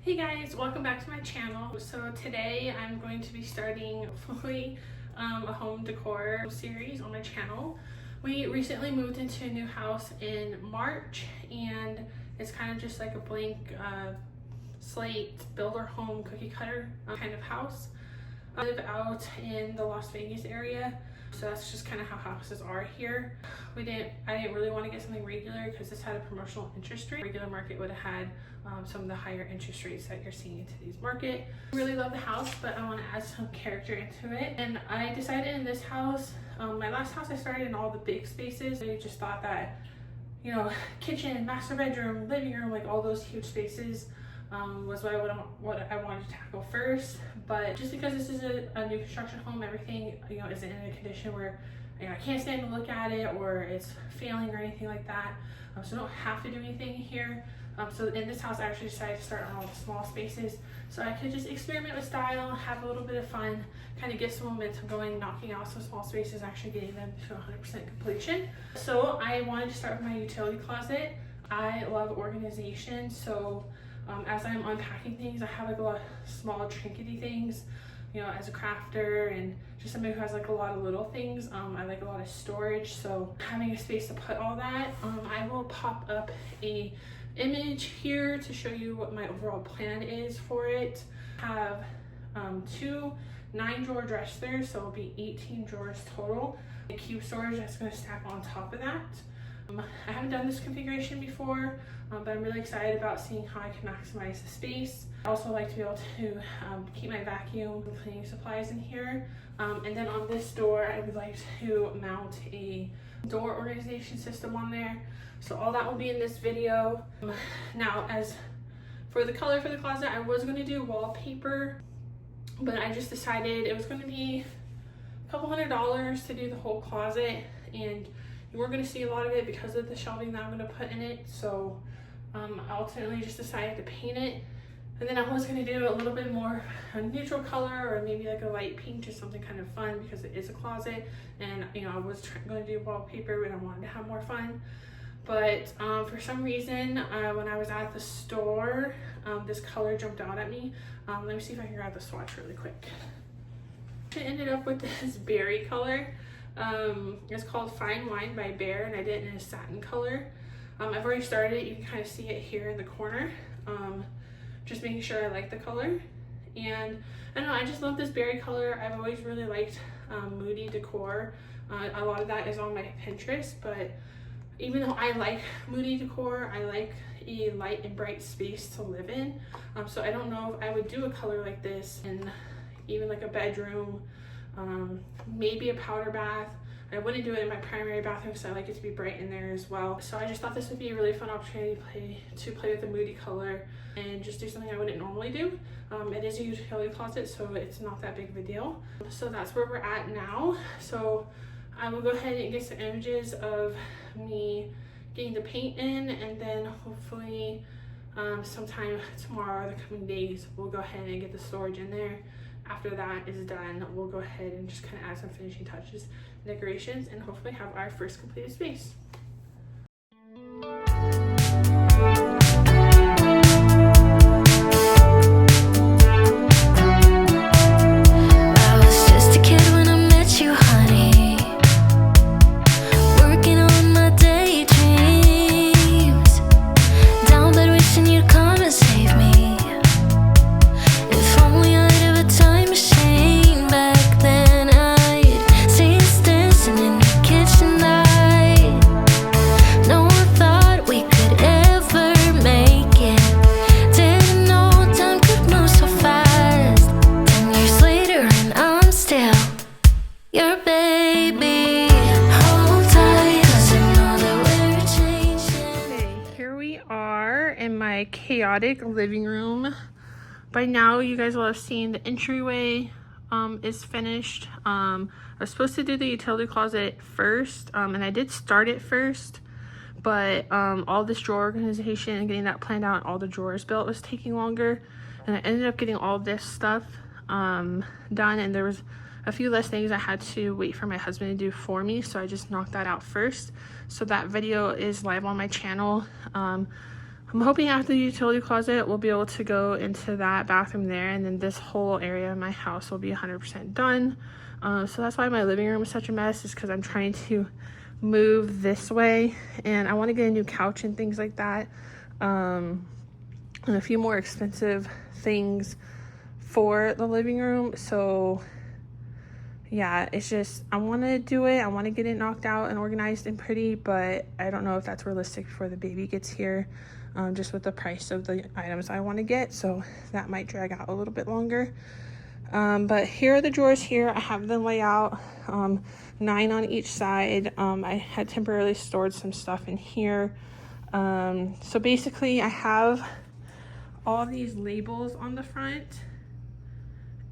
Hey guys, welcome back to my channel. So today I'm going to be starting fully a home decor series on my channel. We recently moved into a new house in March and it's kind of just like a blank slate builder home cookie cutter kind of house. I live out in the Las Vegas area, so that's just kind of how houses are here. I didn't really want to get something regular because this had a promotional interest rate. Regular market would have had some of the higher interest rates that you're seeing in today's market. I really love the house, but I want to add some character into it. And I decided in this house, my last house I started in all the big spaces. I just thought that, you know, kitchen, master bedroom, living room, like all those huge spaces was what I wanted to tackle first. But just because this is a new construction home, everything, you know, isn't in a condition where, you know, I can't stand to look at it or it's failing or anything like that. So I don't have to do anything here. So in this house I actually decided to start on all the small spaces so I could just experiment with style, have a little bit of fun, kind of get some momentum going, knocking out some small spaces, actually getting them to 100% completion. So I wanted to start with my utility closet. I love organization, so as I'm unpacking things, I have like a lot of small trinkety things, you know, as a crafter and just somebody who has like a lot of little things. I like a lot of storage, so having a space to put all that. I will pop up a image here to show you what my overall plan is for it. I have two 9-drawer dressers, so it'll be 18 drawers total. A cube storage that's going to stack on top of that. I haven't done this configuration before, but I'm really excited about seeing how I can maximize the space. I also like to be able to keep my vacuum and cleaning supplies in here. And then on this door, I would like to mount a door organization system on there. So all that will be in this video. Now, as for the color for the closet, I was going to do wallpaper, but I just decided it was going to be a couple $100 to do the whole closet, and you weren't going to see a lot of it because of the shelving that I'm going to put in it. So I ultimately just decided to paint it, and then I was going to do a little bit more a neutral color or maybe like a light pink, just something kind of fun because it is a closet. And you know, I was going to do wallpaper but I wanted to have more fun. But for some reason, when I was at the store, this color jumped out at me. Let me see if I can grab the swatch really quick. I ended up with this berry color. It's called Fine Wine by Bear, and I did it in a satin color. I've already started it. You can kind of see it here in the corner. Just making sure I like the color. And I don't know, I just love this berry color. I've always really liked moody decor. A lot of that is on my Pinterest, but even though I like moody decor, I like a light and bright space to live in. So I don't know if I would do a color like this in even like a bedroom, maybe a powder bath. I wouldn't do it in my primary bathroom because I like it to be bright in there as well. So I just thought this would be a really fun opportunity to play with the moody color and just do something I wouldn't normally do. It is a utility closet, so it's not that big of a deal. So that's where we're at now. So I will go ahead and get some images of me getting the paint in, and then hopefully sometime tomorrow or the coming days we'll go ahead and get the storage in there. After that is done, we'll go ahead and just kind of add some finishing touches, decorations, and hopefully have our first completed space. Chaotic living room. By now you guys will have seen the entryway is finished. I was supposed to do the utility closet first, and I did start it first, but all this drawer organization and getting that planned out and all the drawers built was taking longer, and I ended up getting all this stuff done, and there was a few less things I had to wait for my husband to do for me, so I just knocked that out first. So that video is live on my channel. I'm hoping after the utility closet, we'll be able to go into that bathroom there, and then this whole area of my house will be 100% done. So that's why my living room is such a mess, is because I'm trying to move this way, and I want to get a new couch and things like that, and a few more expensive things for the living room. So yeah, it's just, I want to do it. I want to get it knocked out and organized and pretty, but I don't know if that's realistic before the baby gets here, just with the price of the items I want to get. So that might drag out a little bit longer. But here are the drawers here. I have them laid out, 9 on each side. I had temporarily stored some stuff in here. So basically I have all these labels on the front,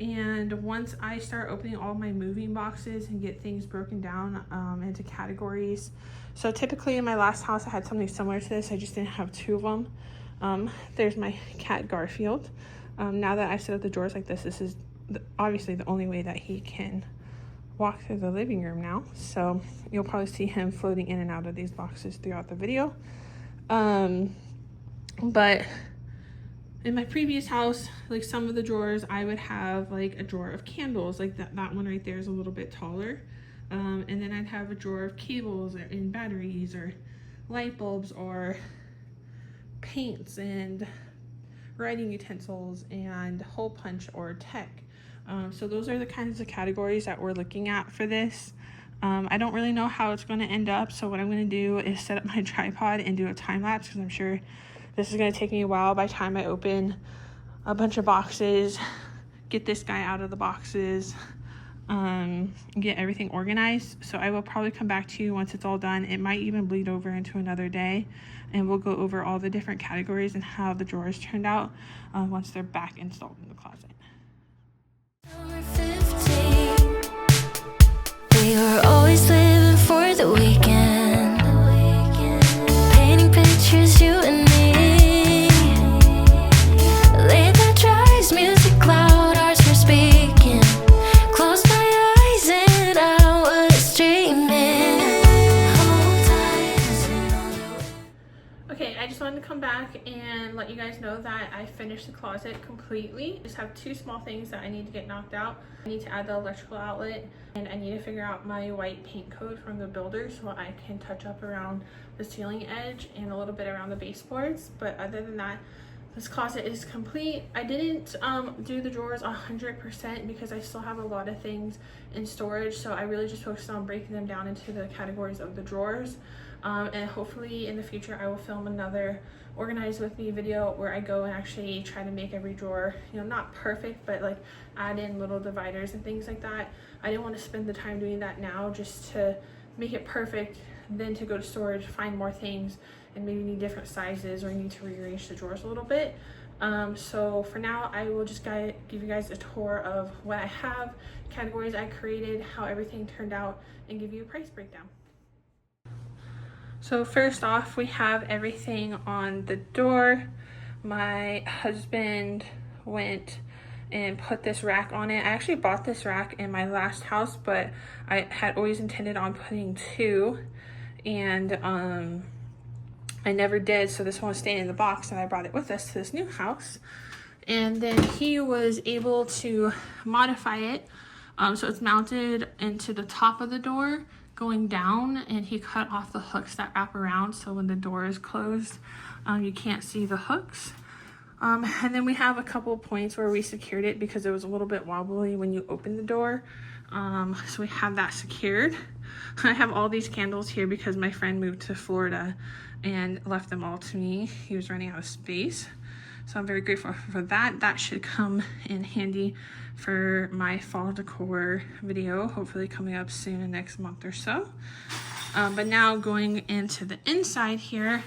and once I start opening all my moving boxes and get things broken down into categories. So typically in my last house I had something similar to this, I just didn't have 2 of them. There's my cat Garfield. Now that I've set up the drawers like this is obviously the only way that he can walk through the living room now, so you'll probably see him floating in and out of these boxes throughout the video. But in my previous house, like some of the drawers, I would have like a drawer of candles, like that one right there is a little bit taller. And then I'd have a drawer of cables and batteries or light bulbs or paints and writing utensils and hole punch or tech. So those are the kinds of categories that we're looking at for this. I don't really know how it's going to end up, so what I'm going to do is set up my tripod and do a time lapse, because I'm sure this is going to take me a while by the time I open a bunch of boxes, get this guy out of the boxes, get everything organized. So I will probably come back to you once it's all done. It might even bleed over into another day, and we'll go over all the different categories and how the drawers turned out once they're back installed in the closet. We were always living for the weekend, painting pictures, you and me. Late night drives, music loud, ours were speaking. Closed my eyes and I was dreaming. Okay, I just wanted to come back and let you guys know that I finished the closet completely. Just have 2 small things that I need to get knocked out. I need to add the electrical outlet, and I need to figure out my white paint code from the builder so I can touch up around the ceiling edge and a little bit around the baseboards. But other than that, this closet is complete. I didn't do the drawers 100% because I still have a lot of things in storage, so I really just focused on breaking them down into the categories of the drawers. And hopefully in the future I will film another organize with me video where I go and actually try to make every drawer, you know, not perfect, but like add in little dividers and things like that. I didn't want to spend the time doing that now just to make it perfect, then to go to storage, find more things, and maybe need different sizes or need to rearrange the drawers a little bit. So for now, I will just give you guys a tour of what I have, categories I created, how everything turned out, and give you a price breakdown. So first off, we have everything on the door. My husband went and put this rack on it. I actually bought this rack in my last house, but I had always intended on putting 2, and I never did, so this one was staying in the box, and I brought it with us to this new house. And then he was able to modify it, so it's mounted into the top of the door going down, and he cut off the hooks that wrap around, so when the door is closed, you can't see the hooks. And then we have a couple points where we secured it because it was a little bit wobbly when you open the door. So we have that secured. I have all these candles here because my friend moved to Florida and left them all to me. He was running out of space. So I'm very grateful for that. That should come in handy for my fall decor video, hopefully coming up soon in next month or so. But now going into the inside here,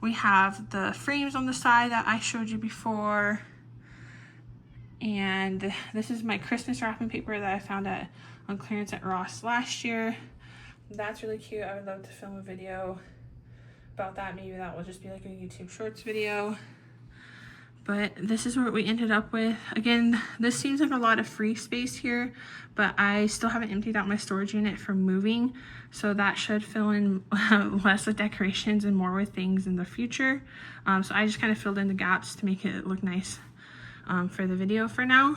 we have the frames on the side that I showed you before. And this is my Christmas wrapping paper that I found on clearance at Ross last year. That's really cute. I would love to film a video about that. Maybe that will just be like a YouTube Shorts video. But this is what we ended up with. Again, this seems like a lot of free space here, but I still haven't emptied out my storage unit from moving, so that should fill in less with decorations and more with things in the future. So I just kind of filled in the gaps to make it look nice for the video for now.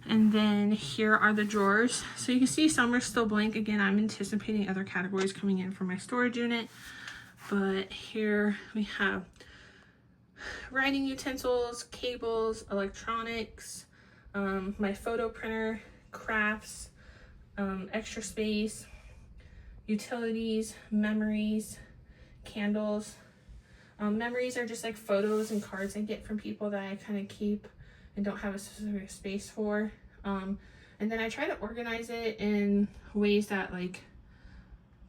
And then here are the drawers. So you can see some are still blank. Again, I'm anticipating other categories coming in for my storage unit. But here we have writing utensils, cables, electronics, my photo printer, crafts, extra space, utilities, memories, candles. Memories are just like photos and cards I get from people that I kind of keep and don't have a specific space for. And then I try to organize it in ways that like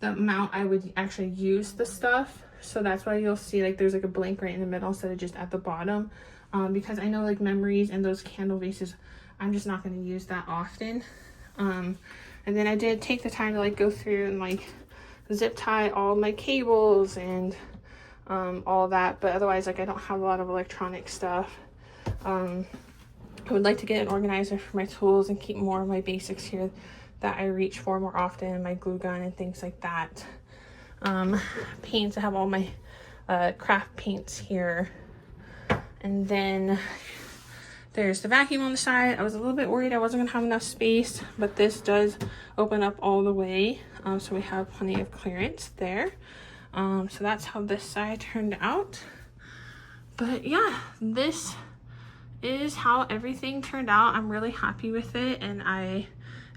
the amount I would actually use the stuff. So that's why you'll see like there's like a blank right in the middle instead of just at the bottom, because I know like memories and those candle vases I'm just not going to use that often. And then I did take the time to like go through and like zip tie all my cables and all that, but otherwise like I don't have a lot of electronic stuff. I would like to get an organizer for my tools and keep more of my basics here that I reach for more often, my glue gun and things like that. Paints, I have all my craft paints here. And then there's the vacuum on the side. I was a little bit worried I wasn't gonna have enough space, but this does open up all the way, so we have plenty of clearance there. So that's how this side turned out. But yeah, this is how everything turned out. I'm really happy with it, and I'm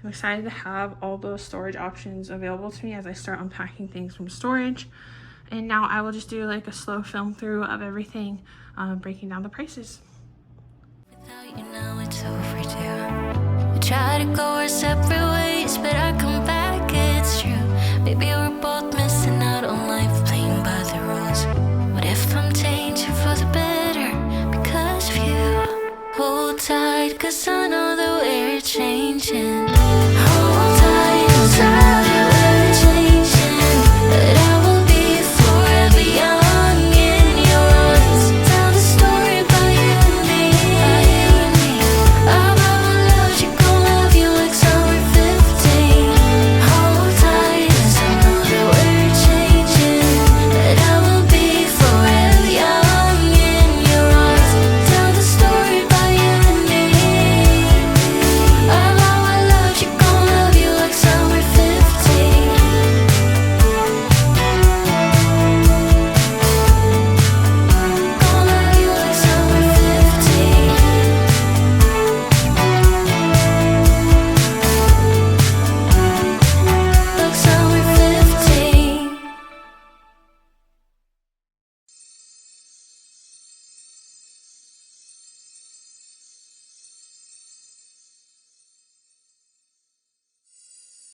excited to have all those storage options available to me as I start unpacking things from storage. And now I will just do like a slow film through of everything, breaking down the prices. Without you now it's overdue. We try to go our separate ways, but I come back, it's true. Maybe we're both missing out on life, playing by the rules. What if I'm changing for the better because of you? Hold tight, 'cause I